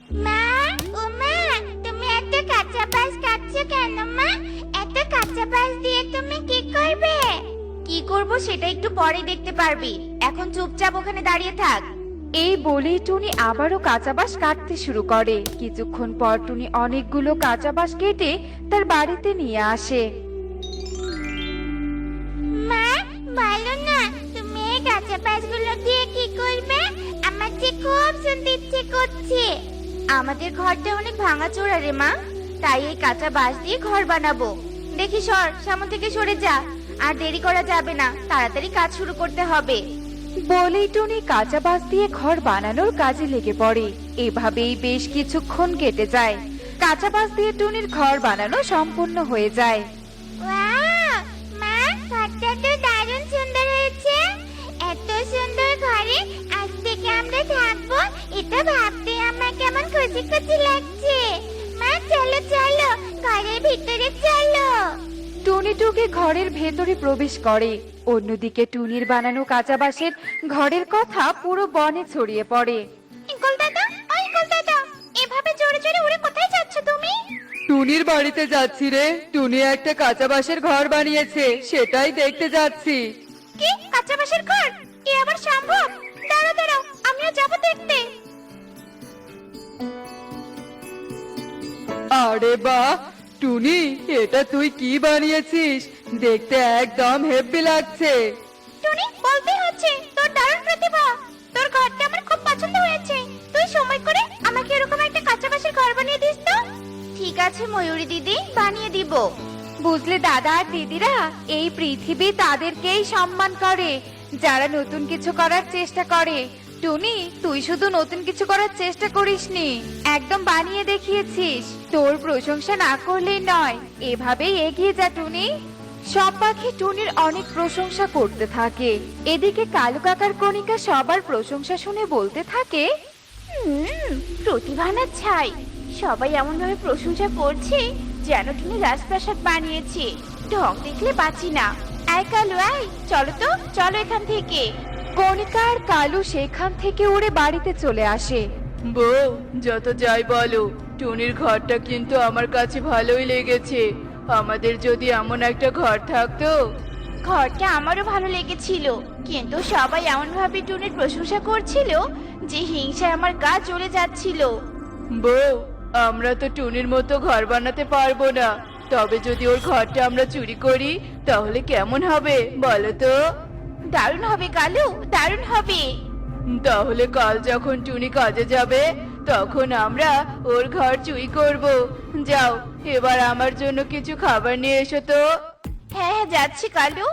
মা, ও মা, তুমি এত কাঁচা বাঁশ কাটছো কেন মা? এত কাঁচা বাঁশ দিয়ে তুমি কি করবে? কি করব সেটা একটু পরে দেখতে পারবি। এখন চুপচাপ ওখানে দাঁড়িয়ে থাক। এই বলেই টুনি আবারও কাঁচা বাঁশ কাটতে শুরু করে। কিছুক্ষণ পর টুনি অনেকগুলো কাঁচা বাঁশ কেটে তার বাড়িতে নিয়ে আসে। মা, বলো না, তুমি এই কাঁচা বাঁশগুলো দিয়ে কি করবে? আমার যে খুব শুনতে ইচ্ছে করছে। আমাদের ঘরটা অনেক ভাঙাচোরা রে মা, তাই এই কাঁচা বাঁশ দিয়ে ঘর বানাবো। দেখি সর, সামনে থেকে সরে যা। আর দেরি করা যাবে না, তাড়াতাড়ি কাজ শুরু করতে হবে। বলেই টুনি কাঁচা বাঁশ দিয়ে ঘর বানানোর কাজে লেগে পড়ে। এভাবেই বেশ কিছুক্ষণ কেটে যায়। কাঁচা বাঁশ দিয়ে টুনির ঘর বানানো সম্পূর্ণ হয়ে যায়। ওয়াও, মা, ঘরটা তো দারুণ সুন্দর হয়েছে। এত সুন্দর ঘরে আজ থেকে আমরা থাকবো, এটা ভাবতে আমার কেমন খুশি খুশি লাগছে। মা, চলো চলো, ঘরের ভিতরে চলো। টুনি টুকে ঘরের ভেতরে প্রবেশ করে। অন্যদিকে টুনির বানানো কাঁচা বাঁশের ঘরের কথা পুরো বনে ছড়িয়ে পড়ে। ইগল দাদা, ওই ইগল দাদা, এভাবে জোরে জোরে উড়ে কোথায় যাচ্ছ তুমি? টুনির বাড়িতে যাচ্ছি রে। টুনি একটা কাঁচা বাঁশের ঘর বানিয়েছে, সেটাই দেখতে যাচ্ছি। কি, কাঁচা বাঁশের ঘর? এ আবার সম্ভব? দাঁড়াও দাঁড়াও, আমিও যাবো দেখতে। আরে বাহ টুনি, এটা তুই কি বানিয়েছিস? দেখতে একদম হেব্বি লাগছে। টুনি, বলতে হচ্ছে তোর দারুণ প্রতিভা। তোর ঘরটা আমার খুব পছন্দ হয়েছে। তুই সময় করে আমাকে এরকম একটা কাঁচা বাঁশের ঘর বানিয়ে দিস তো। ঠিক আছে ময়ূরী দিদি, বানিয়ে দিব। বুঝলে দাদা আর দিদিরা, এই পৃথিবী তাদেরকেই সম্মান করে যারা নতুন কিছু করার চেষ্টা করে। টুনি, তুই শুধু নতুন কিছু করার চেষ্টা করিসনি, একদম বানিয়ে দেখিয়েছিস। তোর প্রশংসা না করলেই নয়। এভাবেই এগিয়ে যা টুনি। সব পাখি টুনির অনেক প্রশংসা করতে থাকে। এদিকে কালু কাকার কণিকা সবার প্রশংসা শুনে বলতে থাকে, প্রতিভা না ছাই, সবাই এমন ভাবে প্রশংসা করছে যেন টুনি রাজপ্রাসাদ বানিয়েছে। ঢং দেখলে বাঁচি না। আয় কালু, আয়, চলো তো, চলো এখান থেকে। কণিকা আর কালু সেখান থেকে উড়ে বাড়িতে চলে আসে। বউ, যত যাই বলো, টুনির ঘরটা কিন্তু আমার কাছে ভালোই লেগেছে। আমাদের যদি এমন একটা ঘর থাকতো। ঘরটা আমারও ভালো লেগেছিল, কিন্তু সবাই এমন ভাবে টুনির প্রশংসা করছিল যে হিংসায় আমার গা জ্বলে যাচ্ছিল। বউ, আমরা তো টুনির মতো ঘর বানাতে পারবো না। তবে যদি ওর ঘরটা আমরা চুরি করি তাহলে কেমন হবে বলো তো? দারুণ হবে কালু, দারুণ হবে। তাহলে কাল যখন টুনি কাজে যাবে তখন আমরা ওর ঘর চুরি করব। যাও, এবার আমার জন্য কিছু খাবার নিয়ে এসো তো। হ্যাঁ হ্যাঁ, যাচ্ছি কালু।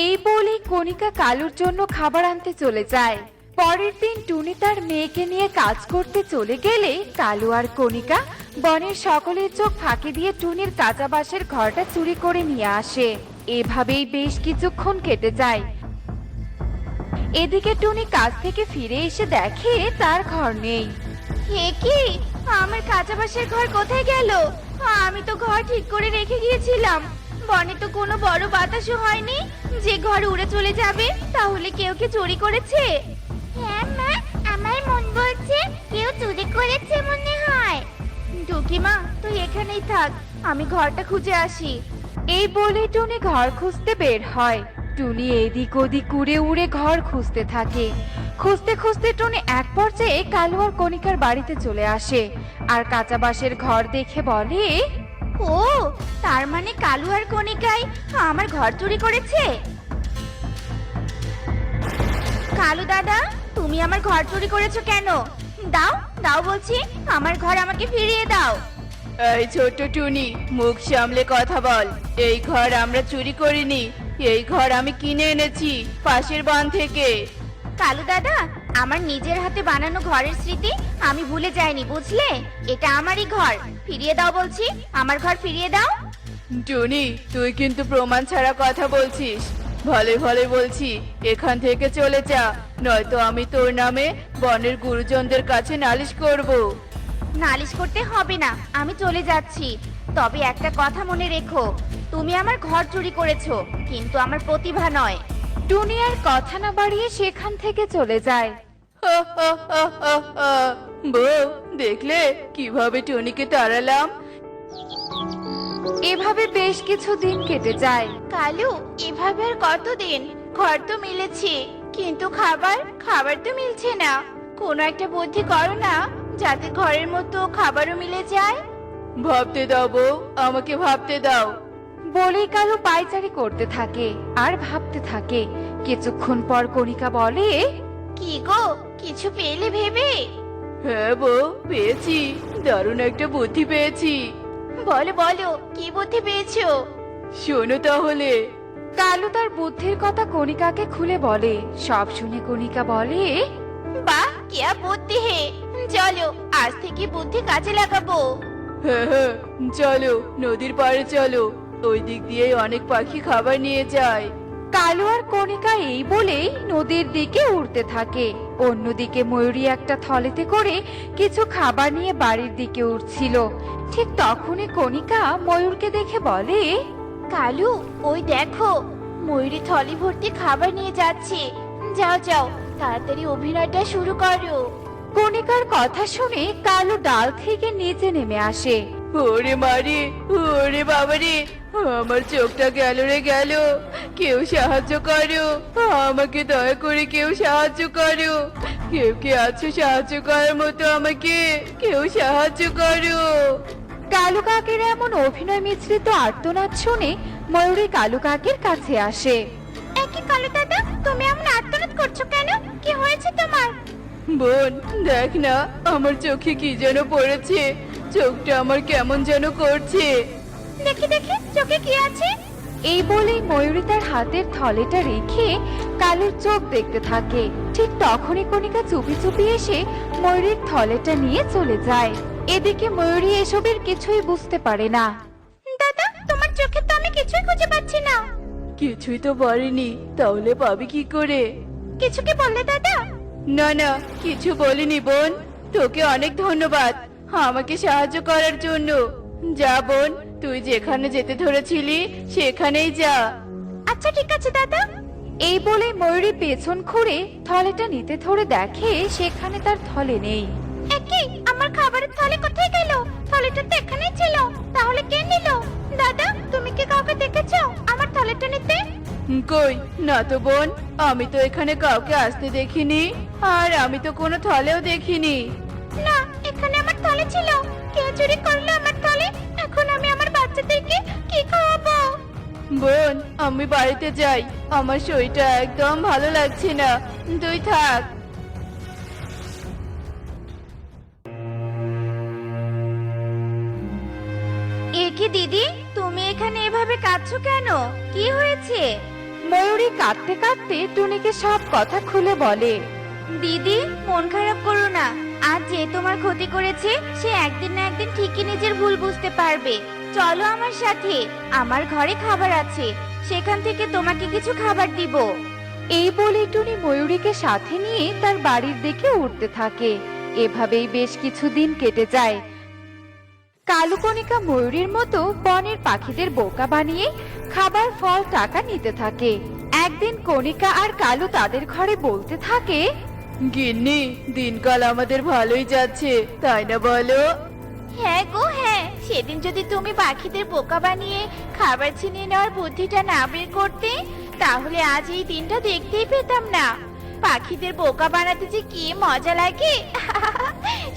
এই বলে কণিকা কালুর জন্য খাবার আনতে চলে যায়। পরের দিন টুনি তার মেয়েকে নিয়ে কাজ করতে চলে গেলে কালু আর কণিকা বনের সকলের চোখ ফাঁকি দিয়ে টুনির কাঁচা বাঁশের ঘরটা চুরি করে নিয়ে আসে। এভাবেই বেশ কিছুক্ষণ কেটে যায়। এদিকে টুনি কাজ থেকে ফিরে এসে দেখে তার ঘর নেই। হে কি, আমার কাঁচা বাঁশের ঘর কোথায় গেল? আমি তো ঘর ঠিক করে রেখে গিয়েছিলাম। বনে তো কোনো বড় বাতাসও হয়নি যে ঘর উড়ে চলে যাবে। তাহলে কেউ কি চুরি করেছে? হ্যাঁ মা, আমার মন বলছে কেউ চুরি করেছে মনে হয়। টুকি মা, তুই এখানেই থাক, আমি ঘরটা খুঁজে আসি। এই বলে টুনি ঘর খুঁজতে বের হয়। টুনি এদিক ওদিক উড়ে উড়ে ঘর খুঁজতে থাকে। খুঁজতে খুঁজতে টুনি এক পর্যায়ে কালু আর কণিকার বাড়িতে চলে আসে আর কাঁচা বাঁশের ঘর দেখে বলে, ও, তার মানে কালু আর কণিকাই আমার ঘর চুরি করেছে। কালু দাদা, তুমি আমার ঘর চুরি করেছো কেন? দাও দাও বলছি, আমার ঘর আমাকে ফিরিয়ে দাও। এই ছোট্ট টুনি, মুখ সামলে কথা বল। এই ঘর আমরা চুরি করিনি, এই ঘর আমি কিনে এনেছি পাশের বান থেকে। কালু দাদা, আমার নিজের হাতে বানানো ঘরের স্মৃতি আমি ভুলে যাইনি, বুঝলে? এটা আমারই ঘর, ফিরিয়ে দাও বলছি, আমার ঘর ফিরিয়ে দাও। টুনি, তুই কিন্তু প্রমাণ ছাড়া কথা বলছিস। ভালো ভালো বলছি, এখান থেকে চলে যা, নয়তো আমি তোর নামে বনের গুরুজনদের কাছে নালিশ করব। নালিশ করতে হবে না, আমি চলে যাচ্ছি। তবে একটা কথা মনে রেখো, তুমি আমার ঘর চুরি করেছো, কিন্তু আমার প্রতিভা নয়। টুনি আর কথা না বাড়িয়ে সেখান থেকে চলে যায়। বউ, দেখলে কিভাবে টুনিকে তাড়ালাম? এভাবে বেশ কিছু দিন কেটে যায়। কালু, এভাবে আর কতদিন? ঘর তো মিলেছে, কিন্তু খাবার তো মিলছে না। কোনো একটা বুদ্ধি করো না, যাতে ঘরের মতো খাবারও মিলে যায়। ভাবতে দাও বউ, আমাকে ভাবতে দাও। বলেই কালু পায়চারি করতে থাকে আর ভাবতে থাকে। কিছুক্ষণ পর কণিকা বলে, কি গো, কিছু পেলে ভেবে? হ্যাঁ বউ, পেয়েছি। দারুণ একটা বুদ্ধি পেয়েছি। বলো বলো, কি বুদ্ধি পেয়েছো? শোনো তাহলে। কালু তার বুদ্ধির কথা কণিকাকে খুলে বলে। সব শুনে কণিকা বলে, বাহ, কি বুদ্ধি হে! চলো, আজ থেকে বুদ্ধি কাজে লাগাবো। হ্যাঁ হ্যাঁ, চলো নদীর পাড়ে চলো। ওই দিক দিয়ে অনেক পাখি খাবার নিয়ে যায়। কালু আর কণিকা এই বলেই নদীর দিকে উড়তে থাকে। অন্যদিকে ময়ূরী একটা থলেতে করে কিছু খাবার নিয়ে বাড়ির দিকে উঠছিল। ঠিক তখনই কণিকা ময়ূরকে দেখে বলে, কালু, ওই দেখো, ময়ূরী থলি ভর্তি খাবার নিয়ে যাচ্ছে। যাও যাও, তাড়াতাড়ি অভিনয়টা শুরু করো। কণিকার কথা শুনে কালু ডাল থেকে নিচে নেমে আসে। ওরে মারি, ওরে বাবারে, আমার চোখটা গেল রে গেল। কেউ সাহায্য করো, আমাকে দয়া করে কেউ সাহায্য করো। কেউ কে আছো সাহায্য করার মতো? আমাকে কেউ সাহায্য করো। কালু কাকের এমন অভিনয় মিশ্রিত আর্তনাদ শুনে ময়ূরী কালু কাকের কাছে আসে। একই কালু দাদা, তুমি এমন আর্তনাদ করছো কেন? কি হয়েছে তোমার? বোন, দেখ না, আমার চোখে কি যেন পড়েছে। চোখটা আমার কেমন যেন করছে। দেখি দেখি, চোখে কি আছে? এই বলেই ময়ূরী তার হাতের থলেটা রেখে কালুর চোখ দেখতে থাকে। ঠিক তখনই কণিকা চুপি চুপি এসে ময়ূরীর থলেটা নিয়ে চলে যায়। এদিকে ময়ূরী এসবের কিছুই বুঝতে পারে না। দাদা, তোমার চোখে তো আমি কিছুই খুঁজে পাচ্ছি না। কিছুই তো পারিনি, তাহলে পাবি কি করে? কিছু কি বললে দাদা? না না, কিছু বলিনি বোন। তোকে অনেক ধন্যবাদ আমাকে সাহায্য করার জন্য। যা বোন, তুই যেখানে যেতে ধরেছিলি সেখানেই যা। আচ্ছা ঠিক আছে দাদা। এই বলে ময়ূরী পেছন ঘুরে থলেটা নিতে ধরে দেখে সেখানে তার থলে নেই। একই, আমার খাবারের থলে কোথায় গেল? থলেটা তো এখানেই ছিল, তাহলে কে নিল? দাদা, তুমি কি কাউকে দেখেছো আমার থলেটা নিতে? কই না তো বোন, আমি তো এখানে কাউকে আসতে দেখিনি। আর আমি তো কোনো থলেও দেখিনি। না, এখানে আমার থলে ছিল। কে চুরি করলো আমার থলে? এখন আমি আমার বাচ্চাদেরকে কি খাওয়াবো? বোন, আমি বাড়িতে যাই। আমার শরীরটা একদম ভালো লাগছে না, তুই থাক। এ কি দিদি, তুমি এখানে এভাবে কাঁদছো কেন? কি হয়েছে? ময়ূরী কাঁদতে কাঁদতে টুনিকে সব কথা খুলে বলে। দিদি, মন খারাপ করো না। আজ যে তোমার ক্ষতি করেছে সে একদিন না একদিন ঠিকই নিজের ভুল বুঝতে পারবে। চলো আমার সাথে, আমার ঘরে খাবার আছে, সেখান থেকে তোমাকে কিছু খাবার দিব। এই বলে টুনি ময়ূরীকে সাথে নিয়ে তার বাড়ির দিকে উঠতে থাকে। এভাবেই বেশ কিছুদিন কেটে যায়। কালু কণিকা ময়ূরীর মতো বনের পাখিদের বোকা বানিয়ে খাবার, ফল, টাকা নিতে থাকে। একদিন কণিকা আর কালু তাদের ঘরে বলতে থাকে, গিন্নি, দিনকাল আমাদের ভালোই যাচ্ছে, তাই না বলো? হ্যাঁ গো হ্যাঁ, সেদিন যদি তুমি পাখিদের বোকা বানিয়ে খাবার ছিনিয়ে নেওয়ার বুদ্ধিটা না বের করতে, তাহলে আজ এই দিনটা দেখতেই পেতাম না। পাখিদের বোকা বানাতে যে কি মজা লাগে!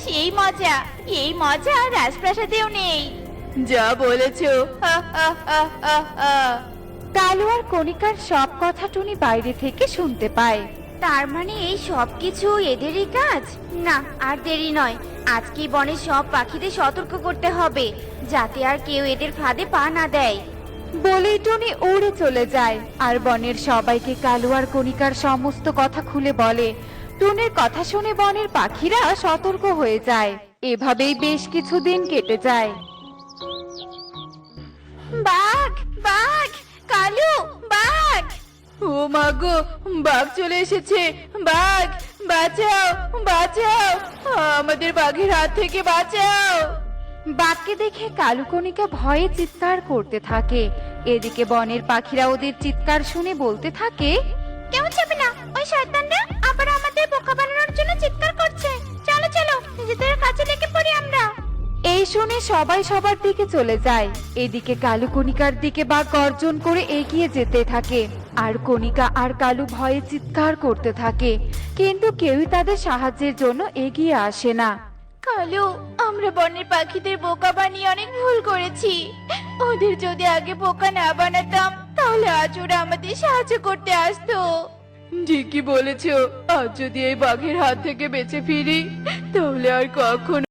সেই মজা, এই মজা রাজপ্রাসাদেও নেই। যা বলেছো, হা হা হা হা হা। কালু আর কণিকার সব কথা টুনি বাইরে থেকে শুনতে পায়। তার মানে এই সব কিছু এদেরই কাজ? না, আর দেরি নয়, আজকে বনের সব পাখিদের সতর্ক করতে হবে, যাতে আর কেউ এদের ফাঁদে পা না দেয়। বলেই টুনি উড়ে চলে যায় আর বনের সবাইকে কালু আর কণিকার সমস্ত কথা খুলে বলে। টুনির কথা শুনে বনের পাখিরা সতর্ক হয়ে যায়। এভাবেই বেশ কিছুদিন কেটে যায়। বাঘ, বাঘ, কালু, বাঘ! ও মা গো, বাঘ চলে এসেছে। বাঘ, বাঁচাও, বাঁচাও, আমাদের বাঘের হাত থেকে বাঁচাও। বাঘকে দেখে কালু কণিকা ভয়ে চিৎকার করতে থাকে। এদিকে বনের পাখিরা ওদের চিৎকার শুনে বলতে থাকে, কেউ যাবে না, ওই শয়তানরা আবার আমাদের বোকা বানানোর জন্য চিৎকার করছে। চলো চলো, যেতে শুনে সবাই সবার দিকে চলে যায়। এদিকে কালু কণিকার দিকে বাঘ গর্জন করে এগিয়ে যেতে থাকে, আর কণিকা আর কালু ভয়ে চিৎকার করতে থাকে, কিন্তু কেউই তাদের সাহায্যের জন্য এগিয়ে আসে না। কালু, আমরা বনের পাখিদের বোকা বানিয়ে অনেক ভুল করেছি। ওদের যদি আগে বোকা না বানাতাম তাহলে আজ ওরা আমাদের সাহায্য করতে আসতো। ঠিকই বলেছো, আজ যদি এই বাঘের হাত থেকে বেঁচে ফিরি তাহলে আর কখনো